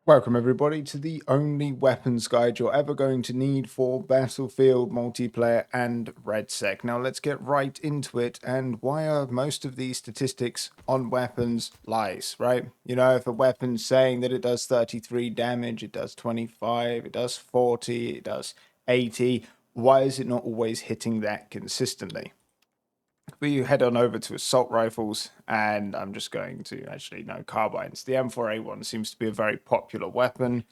Welcome everybody to the only weapons guide you're ever going to need for Battlefield, multiplayer and RedSec. Now let's get right into it. And why are most of these statistics on weapons lies, right? You know, if a weapon's saying that it does 33 damage, it does 25, it does 40, it does 80, why is it not always hitting that consistently? We head on over to assault rifles, and I'm just going to carbines. The M4A1 seems to be a very popular weapon.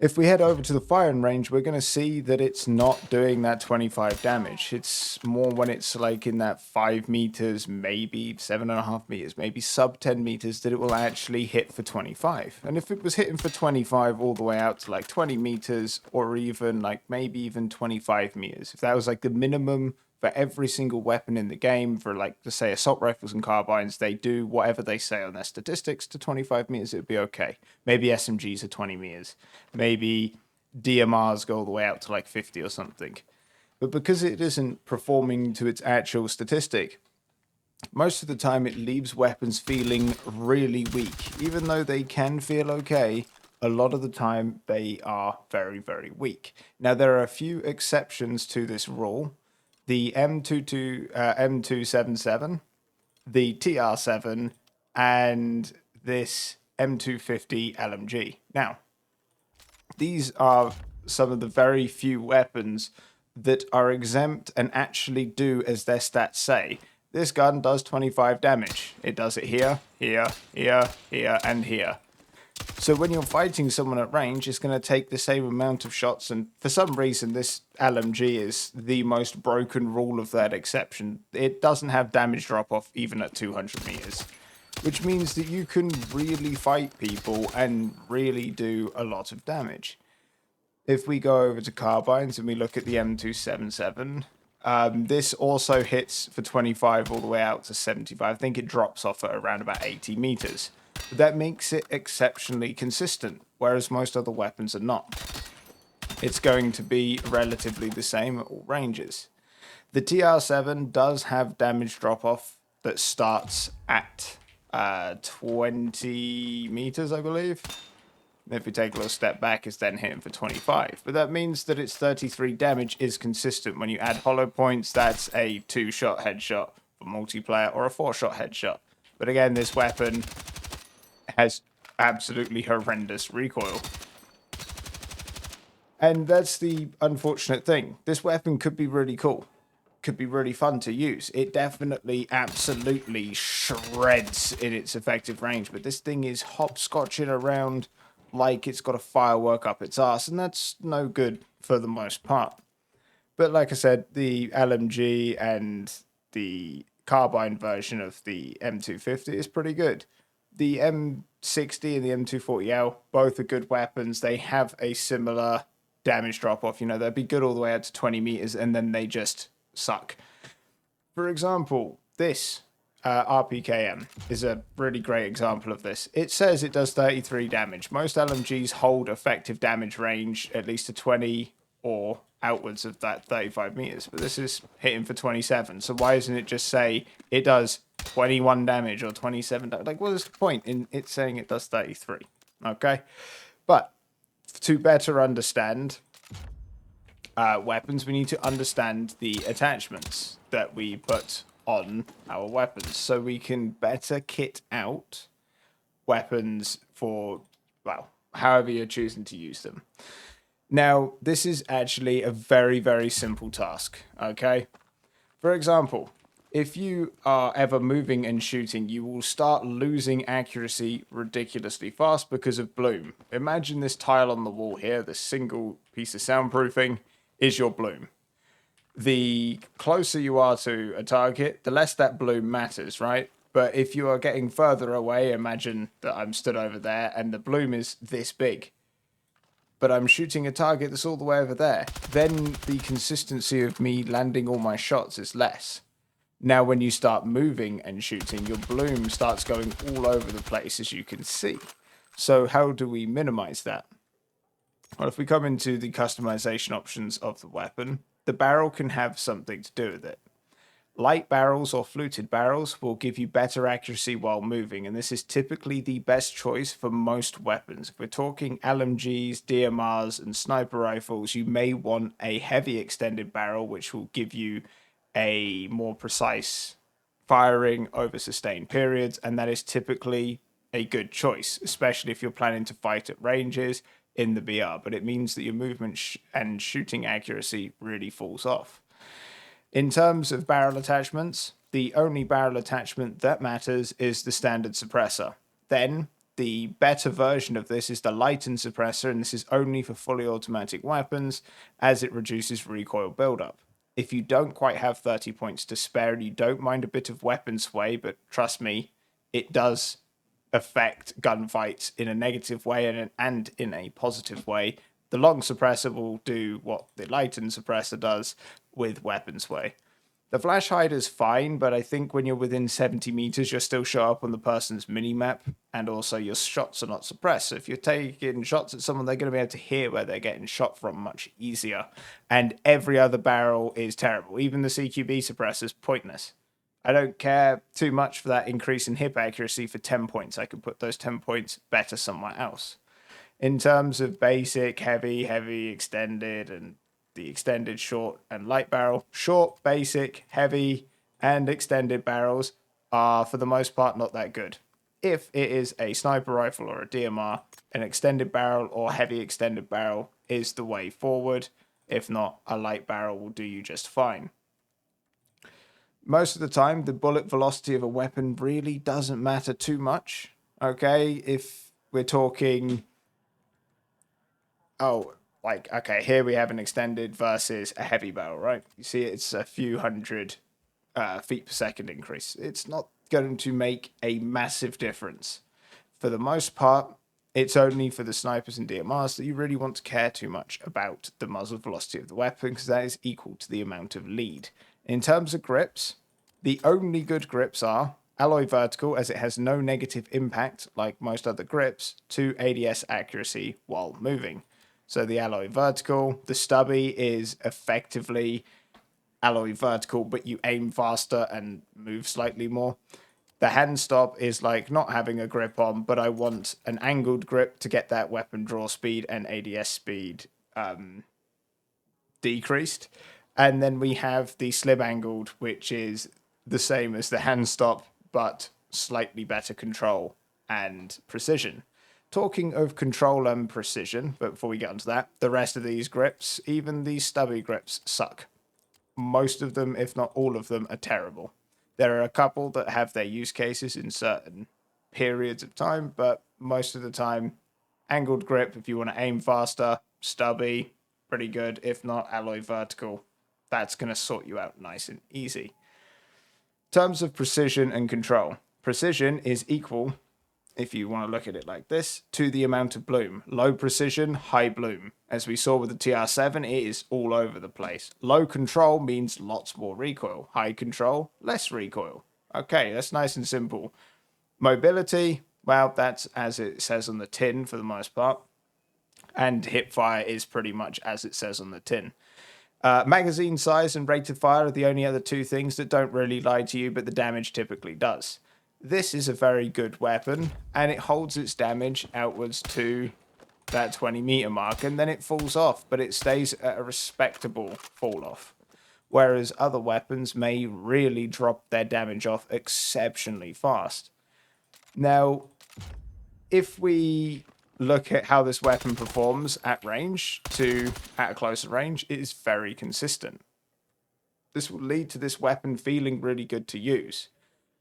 If we head over to the firing range, we're going to see that it's not doing that 25 damage. It's more when it's like in that 5 meters, maybe 7.5 meters, maybe sub 10 meters that it will actually hit for 25. And if it was hitting for 25 all the way out to like 20 meters or even like maybe even 25 meters, if that was like the minimum for every single weapon in the game, for like, to say, assault rifles and carbines, they do whatever they say on their statistics to 25 meters, it would be okay. Maybe SMGs are 20 meters. Maybe DMRs go all the way out to like 50 or something. But because it isn't performing to its actual statistic, most of the time it leaves weapons feeling really weak. Even though they can feel okay, a lot of the time they are very, very weak. Now, there are a few exceptions to this rule. The M277, the TR7, and this M250 LMG. Now, these are some of the very few weapons that are exempt and actually do as their stats say. This gun does 25 damage. It does it here, here, here, here, and here. So when you're fighting someone at range, it's going to take the same amount of shots, and for some reason this LMG is the most broken rule of that exception. It doesn't have damage drop-off even at 200 meters, which means that you can really fight people and really do a lot of damage. If we go over to carbines and we look at the M277, this also hits for 25 all the way out to 75. I think it drops off at around about 80 meters. But that makes it exceptionally consistent, whereas most other weapons are not. It's going to be relatively the same at all ranges. The TR7 does have damage drop-off that starts at 20 meters, I believe. If we take a little step back, it's then hitting for 25. But that means that its 33 damage is consistent. When you add hollow points, that's a 2-shot headshot for multiplayer or a 4-shot headshot. But again, this weapon has absolutely horrendous recoil. And that's the unfortunate thing. This weapon could be really cool. Could be really fun to use. It definitely absolutely shreds in its effective range. But this thing is hopscotching around like it's got a firework up its ass. And that's no good for the most part. But like I said, the LMG and the carbine version of the M250 is pretty good. The M60 and the M240L, both are good weapons. They have a similar damage drop-off. You know, they'd be good all the way out to 20 meters, and then they just suck. For example, this RPKM is a really great example of this. It says it does 33 damage. Most LMGs hold effective damage range at least to 20 or outwards of that 35 meters, but this is hitting for 27. So why doesn't it just say it does 21 damage or 27 damage? Like, what is the point in it saying it does 33? Okay, but to better understand weapons, we need to understand the attachments that we put on our weapons so we can better kit out weapons for, well, however you're choosing to use them. Now, this is actually a very, very simple task, okay? For example, if you are ever moving and shooting, you will start losing accuracy ridiculously fast because of bloom. Imagine this tile on the wall here, this single piece of soundproofing is your bloom. The closer you are to a target, the less that bloom matters, right? But if you are getting further away, imagine that I'm stood over there and the bloom is this big, but I'm shooting a target that's all the way over there, then the consistency of me landing all my shots is less. Now, when you start moving and shooting, your bloom starts going all over the place, as you can see. So how do we minimize that? Well, if we come into the customization options of the weapon, the barrel can have something to do with it. Light barrels or fluted barrels will give you better accuracy while moving, and this is typically the best choice for most weapons. If we're talking LMGs, DMRs, and sniper rifles, you may want a heavy extended barrel, which will give you a more precise firing over sustained periods, and that is typically a good choice, especially if you're planning to fight at ranges in the BR, but it means that your movement and shooting accuracy really falls off. In terms of barrel attachments, the only barrel attachment that matters is the standard suppressor. Then, the better version of this is the lightened suppressor, and this is only for fully automatic weapons as it reduces recoil buildup. If you don't quite have 30 points to spare and you don't mind a bit of weapon sway, but trust me, it does affect gunfights in a negative way and in a positive way, the long suppressor will do what the lightened suppressor does with weapon sway. The flash hider's fine, but I think when you're within 70 meters, you'll still show up on the person's minimap, and also your shots are not suppressed. So if you're taking shots at someone, they're going to be able to hear where they're getting shot from much easier. And every other barrel is terrible. Even the CQB suppressor's pointless. I don't care too much for that increase in hip accuracy for 10 points. I could put those 10 points better somewhere else. In terms of basic, heavy, extended, and the extended, short, and light barrel, short, basic, heavy, and extended barrels are, for the most part, not that good. If it is a sniper rifle or a DMR, an extended barrel or heavy extended barrel is the way forward. If not, a light barrel will do you just fine. Most of the time, the bullet velocity of a weapon really doesn't matter too much. Okay, if we're talking... okay, here we have an extended versus a heavy barrel, right? You see, it's a few hundred feet per second increase. It's not going to make a massive difference. For the most part, it's only for the snipers and DMRs that you really want to care too much about the muzzle velocity of the weapon, because that is equal to the amount of lead. In terms of grips, the only good grips are alloy vertical, as it has no negative impact, like most other grips, to ADS accuracy while moving. So the alloy vertical, the stubby is effectively alloy vertical, but you aim faster and move slightly more. The hand stop is like not having a grip on, but I want an angled grip to get that weapon draw speed and ADS speed decreased. And then we have the slim angled, which is the same as the hand stop, but slightly better control and precision. Talking of control and precision, but before we get onto that, the rest of these grips, even these stubby grips, suck. Most of them, if not all of them, are terrible. There are a couple that have their use cases in certain periods of time, but most of the time, angled grip, if you want to aim faster, stubby, pretty good. If not, alloy vertical, that's going to sort you out nice and easy. In terms of precision and control, precision is equal, if you want to look at it like this, to the amount of bloom. Low precision, high bloom. As we saw with the TR7, it is all over the place. Low control means lots more recoil. High control, less recoil. Okay, that's nice and simple. Mobility, well, that's as it says on the tin for the most part. And hip fire is pretty much as it says on the tin. Magazine size and rate of fire are the only other two things that don't really lie to you, but the damage typically does. This is a very good weapon, and it holds its damage outwards to that 20 meter mark, and then it falls off, but it stays at a respectable fall off. Whereas other weapons may really drop their damage off exceptionally fast. Now, if we look at how this weapon performs at range to at a closer range, it is very consistent. This will lead to this weapon feeling really good to use.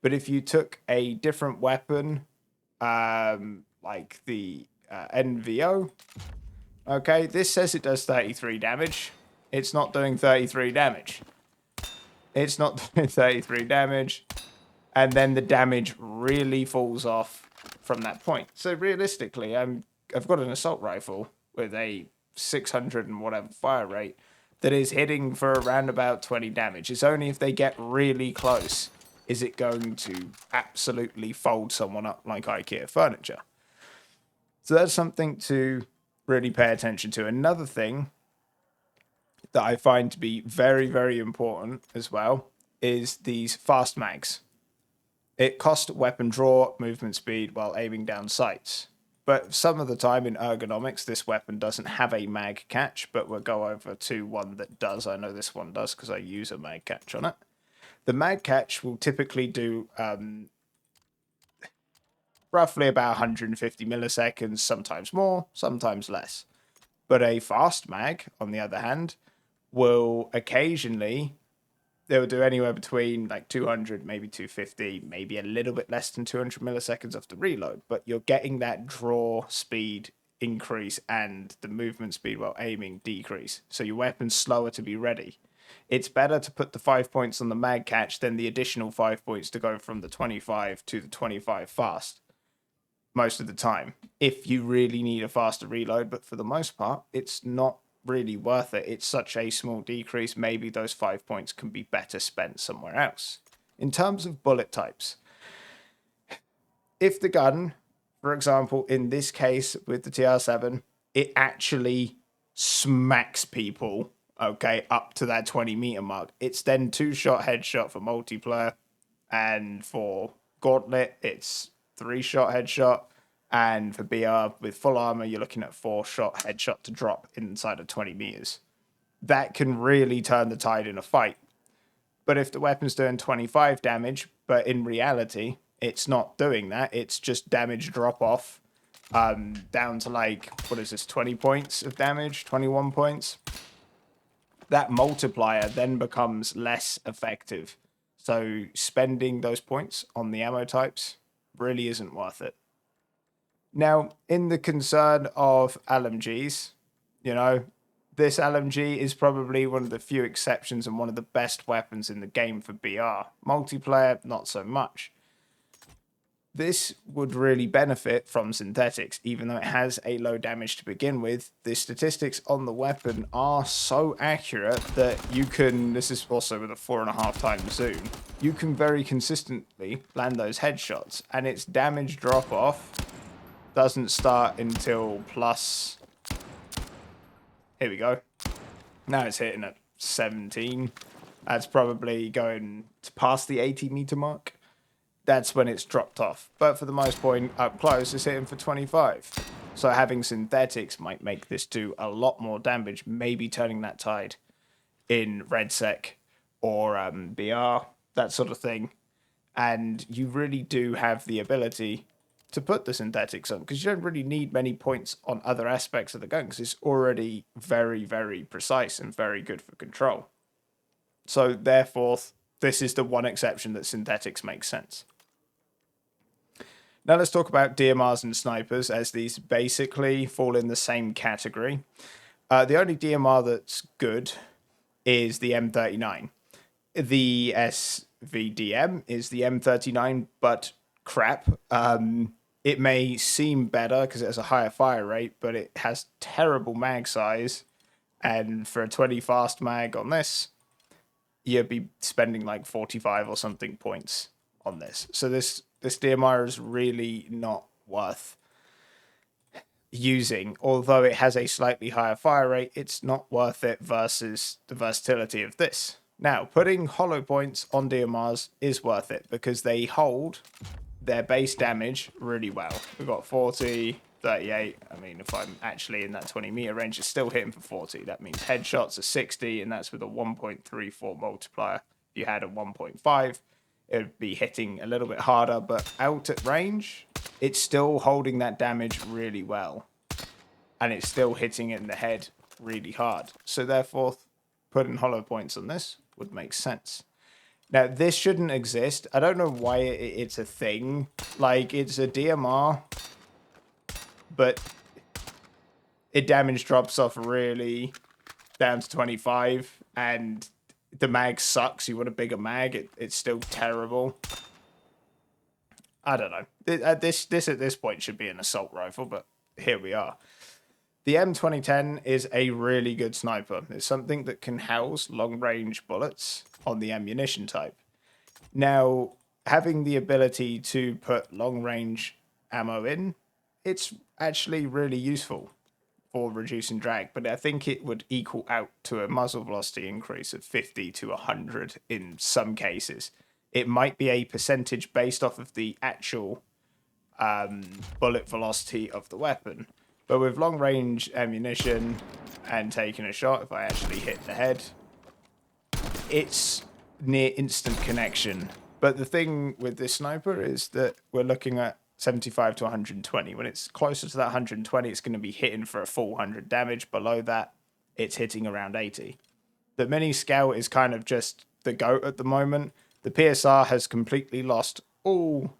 But if you took a different weapon, like the NVO, okay, this says it does 33 damage. It's not doing 33 damage. It's not doing 33 damage. And then the damage really falls off from that point. So realistically, I've got an assault rifle with a 600 and whatever fire rate that is hitting for around about 20 damage. It's only if they get really close is it going to absolutely fold someone up like IKEA furniture. So that's something to really pay attention to. Another thing that I find to be very, very important as well is these fast mags. It costs weapon draw, movement speed while aiming down sights. But some of the time in ergonomics, this weapon doesn't have a mag catch, but we'll go over to one that does. I know this one does because I use a mag catch on it. The mag catch will typically do roughly about 150 milliseconds, sometimes more, sometimes less. But a fast mag, on the other hand, will occasionally, they will do anywhere between like 200, maybe 250, maybe a little bit less than 200 milliseconds of the reload. But you're getting that draw speed increase and the movement speed while aiming decrease. So your weapon's slower to be ready. It's better to put the 5 points on the mag catch than the additional 5 points to go from the 25 to the 25 fast most of the time, if you really need a faster reload. But for the most part, it's not really worth it. It's such a small decrease. Maybe those 5 points can be better spent somewhere else. In terms of bullet types, if the gun, for example, in this case with the TR7, it actually smacks people, okay, up to that 20-meter mark, it's then 2-shot headshot for multiplayer, and for Gauntlet, it's 3-shot headshot. And for BR with full armor, you're looking at 4-shot headshot to drop inside of 20 meters. That can really turn the tide in a fight. But if the weapon's doing 25 damage, but in reality, it's not doing that, it's just damage drop off down to like, what is this, 20 points of damage, 21 points? That multiplier then becomes less effective. So spending those points on the ammo types really isn't worth it. Now, in the concern of LMGs, you know, this LMG is probably one of the few exceptions and one of the best weapons in the game for BR. Multiplayer, not so much. This would really benefit from synthetics, even though it has a low damage to begin with. The statistics on the weapon are so accurate that you can, this is also with a 4.5 times zoom, you can very consistently land those headshots, and its damage drop off doesn't start until plus, here we go. Now it's hitting at 17. That's probably going to past the 80-meter mark. That's when it's dropped off. But for the most point, up close, it's hitting for 25. So having synthetics might make this do a lot more damage, maybe turning that tide in RedSec or BR, that sort of thing. And you really do have the ability to put the synthetics on, because you don't really need many points on other aspects of the gun, because it's already very, very precise and very good for control. So therefore, this is the one exception that synthetics make sense. Now let's talk about DMRs and snipers, as these basically fall in the same category. The only DMR that's good is the M39. The SVDM is the M39, but crap. It may seem better because it has a higher fire rate, but it has terrible mag size. And for a 20 fast mag on this, you'd be spending like 45 or something points on this. So this DMR is really not worth using. Although it has a slightly higher fire rate, it's not worth it versus the versatility of this. Now, putting hollow points on DMRs is worth it because they hold their base damage really well. We've got 40, 38. I mean, if I'm actually in that 20-meter range, it's still hitting for 40. That means headshots are 60, and that's with a 1.34 multiplier. If you had a 1.5, it would be hitting a little bit harder, but out at range, it's still holding that damage really well. And it's still hitting it in the head really hard. So therefore, putting hollow points on this would make sense. Now, this shouldn't exist. I don't know why it's a thing. Like, it's a DMR, but it damage drops off really down to 25, and the mag sucks. You want a bigger mag, it's still terrible. I don't know. This at this point should be an assault rifle, but here we are. The M2010 is a really good sniper. It's something that can house long-range bullets on the ammunition type. Now, having the ability to put long-range ammo in, it's actually really useful for reducing drag, but I think it would equal out to a muzzle velocity increase of 50 to 100 in some cases. It might be a percentage based off of the actual bullet velocity of the weapon. But with long range ammunition and taking a shot, if I actually hit the head, it's near instant connection. But the thing with this sniper is that we're looking at 75 to 120. When it's closer to that 120, it's going to be hitting for a full 100 damage. Below that, it's hitting around 80. The mini scout is kind of just the GOAT at the moment. The PSR has completely lost all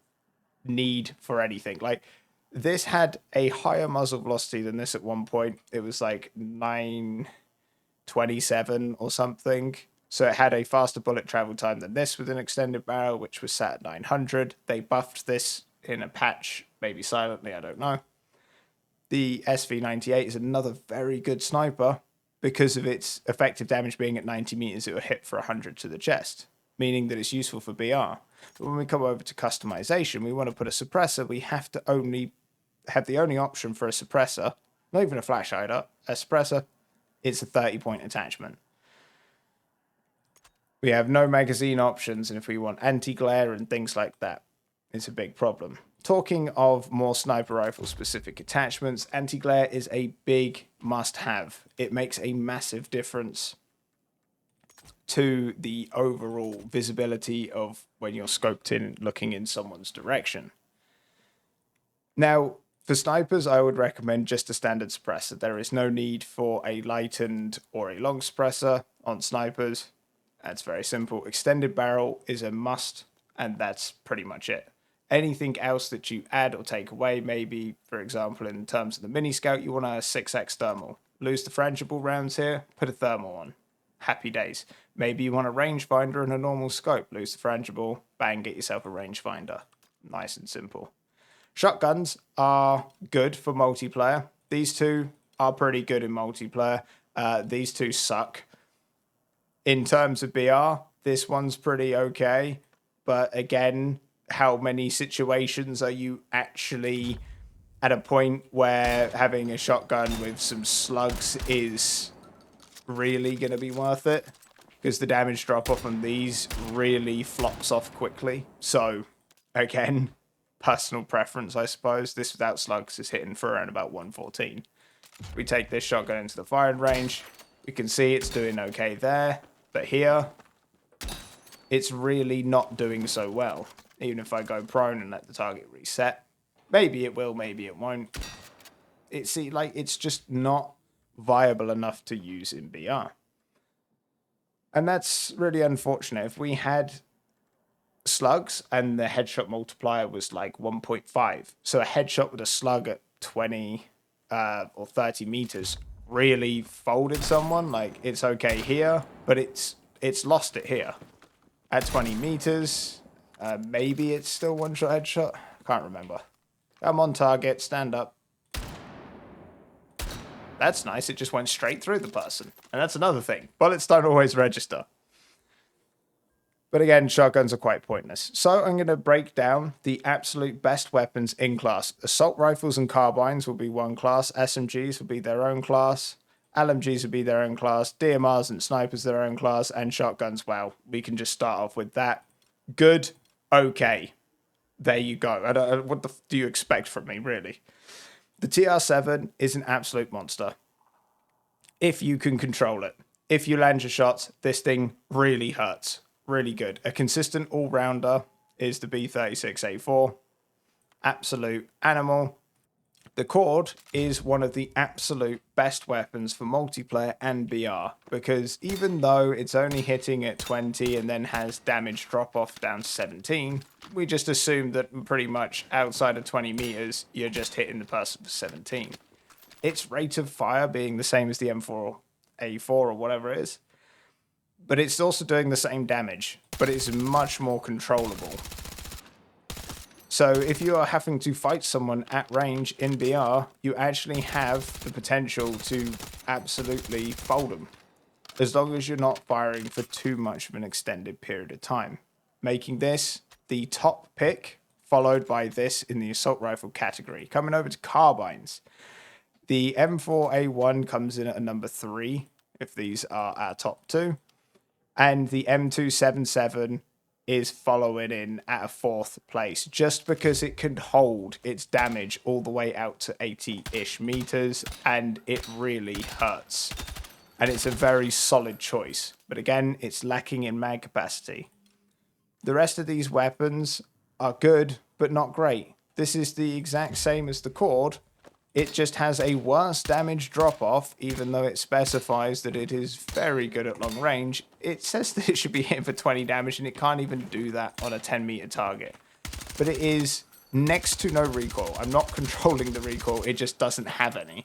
need for anything. Like, this had a higher muzzle velocity than this at one point. It was like 927 or something. So it had a faster bullet travel time than this with an extended barrel, which was set at 900. They buffed this in a patch, maybe silently, I don't know. The SV98 is another very good sniper because of its effective damage being at 90 meters. It will hit for 100 to the chest, meaning that it's useful for BR. But when we come over to customization, we want to put a suppressor. We have to only have the only option for a suppressor, not even a flash hider, a suppressor. It's a 30-point attachment. We have no magazine options, and if we want anti-glare and things like that, it's a big problem. Talking of more sniper rifle specific attachments, anti-glare is a big must-have. It makes a massive difference to the overall visibility of when you're scoped in looking in someone's direction. Now, for snipers, I would recommend just a standard suppressor. There is no need for a lightened or a long suppressor on snipers. That's very simple. Extended barrel is a must, and that's pretty much it. Anything else that you add or take away, maybe, for example, in terms of the mini scout, you want a 6x thermal. Lose the frangible rounds here, put a thermal on. Happy days. Maybe you want a rangefinder and a normal scope. Lose the frangible, bang, get yourself a rangefinder. Nice and simple. Shotguns are good for multiplayer. These two are pretty good in multiplayer. These two suck. In terms of BR, this one's pretty okay. But again, how many situations are you actually at a point where having a shotgun with some slugs is really going to be worth it? Because the damage drop off on these really flops off quickly. So, again, personal preference, I suppose. This without slugs is hitting for around about 114. We take this shotgun into the firing range. We can see it's doing okay there. But here, it's really not doing so well. Even if I go prone and let the target reset. Maybe it will, maybe it won't. It's just not viable enough to use in BR. And that's really unfortunate. If we had slugs and the headshot multiplier was like 1.5, so a headshot with a slug at 20 or 30 meters really folded someone, like it's okay here, but it's lost it here. At 20 meters, maybe it's still one-shot headshot. Can't remember. I'm on target, stand up. That's nice, it just went straight through the person. And that's another thing. Bullets don't always register. But again, shotguns are quite pointless. So I'm going to break down the absolute best weapons in class. Assault rifles and carbines will be one class. SMGs will be their own class. LMGs will be their own class. DMRs and snipers their own class. And shotguns, well, we can just start off with that. Good, okay. There you go. What do you expect from me, really? The TR7 is an absolute monster. If you can control it. If you land your shots, this thing really hurts. Really good. A consistent all-rounder is the B36A4. Absolute animal. The Cord is one of the absolute best weapons for multiplayer and BR, because even though it's only hitting at 20 and then has damage drop-off down to 17, we just assume that pretty much outside of 20 meters, you're just hitting the person for 17. Its rate of fire being the same as the M4A4 or whatever it is, but it's also doing the same damage, but it's much more controllable. So if you are having to fight someone at range in BR, you actually have the potential to absolutely fold them, as long as you're not firing for too much of an extended period of time, making this the top pick, followed by this in the assault rifle category. Coming over to carbines. The M4A1 comes in at a number 3, if these are our top two. And the M277 is following in at a 4th place, just because it can hold its damage all the way out to 80-ish meters, and it really hurts. And it's a very solid choice. But again, it's lacking in mag capacity. The rest of these weapons are good, but not great. This is the exact same as the Cord. It just has a worse damage drop-off, even though it specifies that it is very good at long range. It says that it should be hitting for 20 damage, and it can't even do that on a 10-meter target. But it is next to no recoil. I'm not controlling the recoil, it just doesn't have any.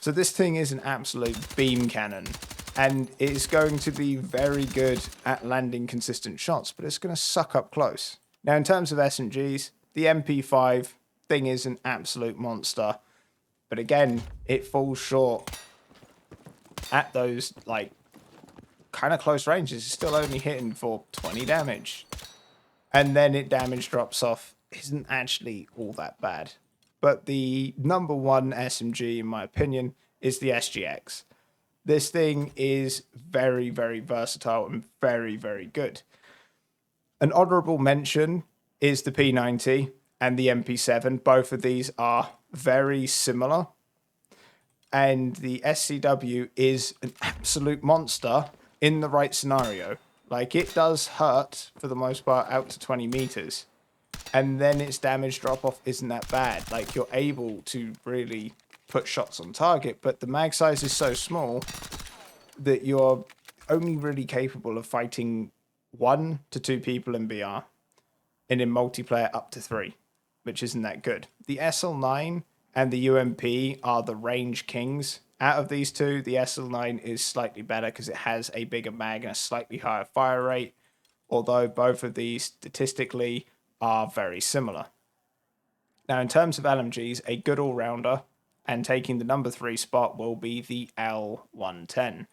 So this thing is an absolute beam cannon, and it is going to be very good at landing consistent shots, but it's going to suck up close. Now, in terms of SMGs, the MP5 thing is an absolute monster. But again, it falls short at those, like, kind of close ranges. It's still only hitting for 20 damage. And then it damage drops off isn't actually all that bad. But the number one SMG, in my opinion, is the SGX. This thing is very, very versatile and very, very good. An honorable mention is the P90 and the MP7. Both of these are very similar, and the SCW is an absolute monster in the right scenario. Like, it does hurt for the most part out to 20 meters, and then its damage drop off isn't that bad. Like, you're able to really put shots on target, but the mag size is so small that you're only really capable of fighting 1 to 2 people in BR, and in multiplayer up to 3, which isn't that good. The SL9 and the UMP are the range kings. Out of these two, the SL9 is slightly better because it has a bigger mag and a slightly higher fire rate, although both of these statistically are very similar. Now, in terms of LMGs, a good all-rounder and taking the number 3 spot will be the L110.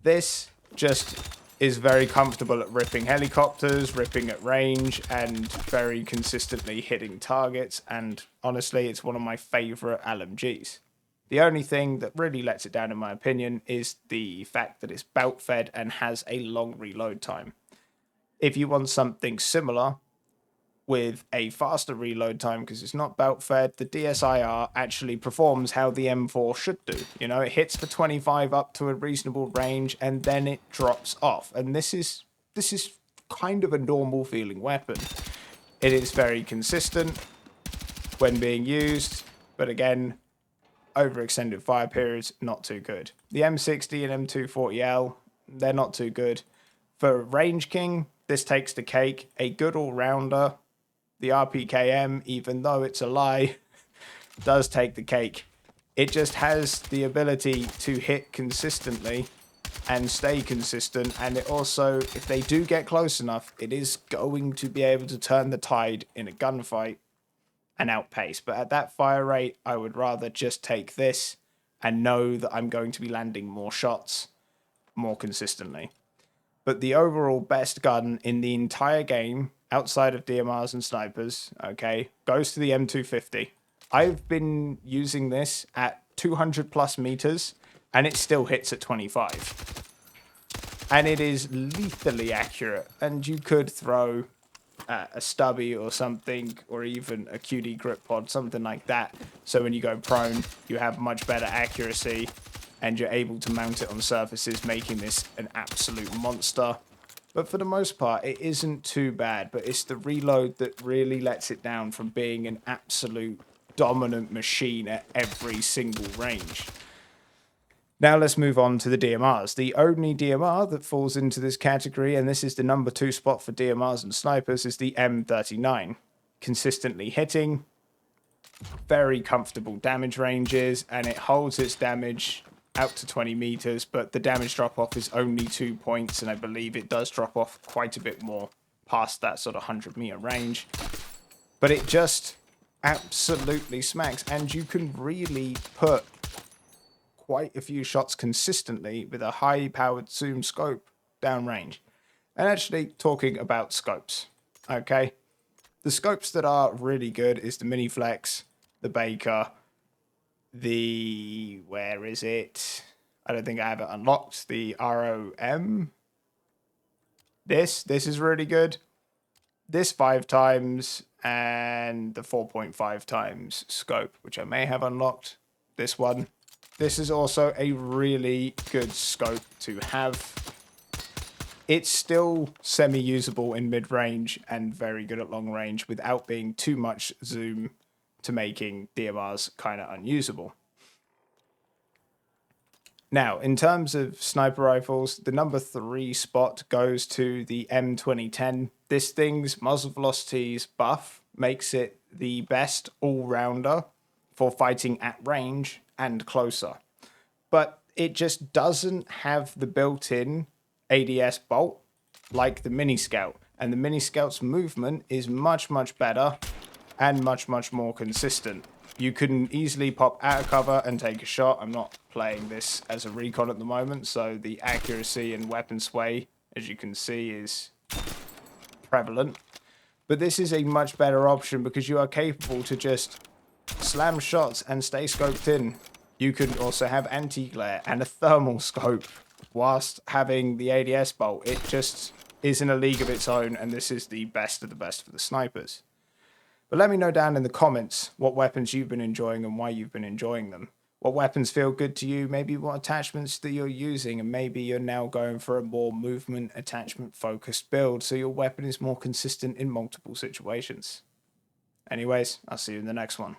This just is very comfortable at ripping helicopters, ripping at range, and very consistently hitting targets, and honestly, it's one of my favourite LMGs. The only thing that really lets it down, in my opinion, is the fact that it's belt-fed and has a long reload time. If you want something similar, with a faster reload time because it's not belt fed, the DSIR actually performs how the M4 should do. You know, it hits for 25 up to a reasonable range and then it drops off. And this is kind of a normal feeling weapon. It is very consistent when being used, but again, over extended fire periods, not too good. The M60 and M240L, they're not too good. For Range King, this takes the cake. A good all-rounder. The RPKM, even though it's a lie, does take the cake. It just has the ability to hit consistently and stay consistent, and it also, if they do get close enough, it is going to be able to turn the tide in a gunfight and outpace. But at that fire rate, I would rather just take this and know that I'm going to be landing more shots more consistently. But the overall best gun in the entire game, outside of DMRs and snipers, okay, goes to the M250. I've been using this at 200 plus meters, and it still hits at 25. And it is lethally accurate, and you could throw a stubby or something, or even a QD grip pod, something like that. So when you go prone, you have much better accuracy, and you're able to mount it on surfaces, making this an absolute monster. But for the most part, it isn't too bad, but it's the reload that really lets it down from being an absolute dominant machine at every single range. Now let's move on to the DMRs. The only DMR that falls into this category, and this is the number 2 spot for DMRs and snipers, is the M39. Consistently hitting, very comfortable damage ranges, and it holds its damage out to 20 meters, but the damage drop-off is only 2 points, and I believe it does drop off quite a bit more past that sort of 100-meter range. But it just absolutely smacks, and you can really put quite a few shots consistently with a high-powered zoom scope downrange. And actually, talking about scopes, okay? The scopes that are really good is the Mini Flex, the Baker, where is it? I don't think I have it unlocked. The ROM. This is really good. This 5 times and the 4.5 times scope, which I may have unlocked. This one. This is also a really good scope to have. It's still semi-usable in mid-range and very good at long range without being too much zoom to making DMRs kind of unusable. Now, in terms of sniper rifles, the number 3 spot goes to the M2010. This thing's muzzle velocities buff makes it the best all-rounder for fighting at range and closer. But it just doesn't have the built-in ADS bolt like the Mini Scout. And the Mini Scout's movement is much, much better and much, much more consistent. You can easily pop out of cover and take a shot. I'm not playing this as a recon at the moment, so the accuracy and weapon sway, as you can see, is prevalent. But this is a much better option because you are capable to just slam shots and stay scoped in. You can also have anti-glare and a thermal scope whilst having the ADS bolt. It just is in a league of its own, and this is the best of the best for the snipers. But let me know down in the comments what weapons you've been enjoying and why you've been enjoying them. What weapons feel good to you, maybe what attachments that you're using, and maybe you're now going for a more movement attachment focused build so your weapon is more consistent in multiple situations. Anyways, I'll see you in the next one.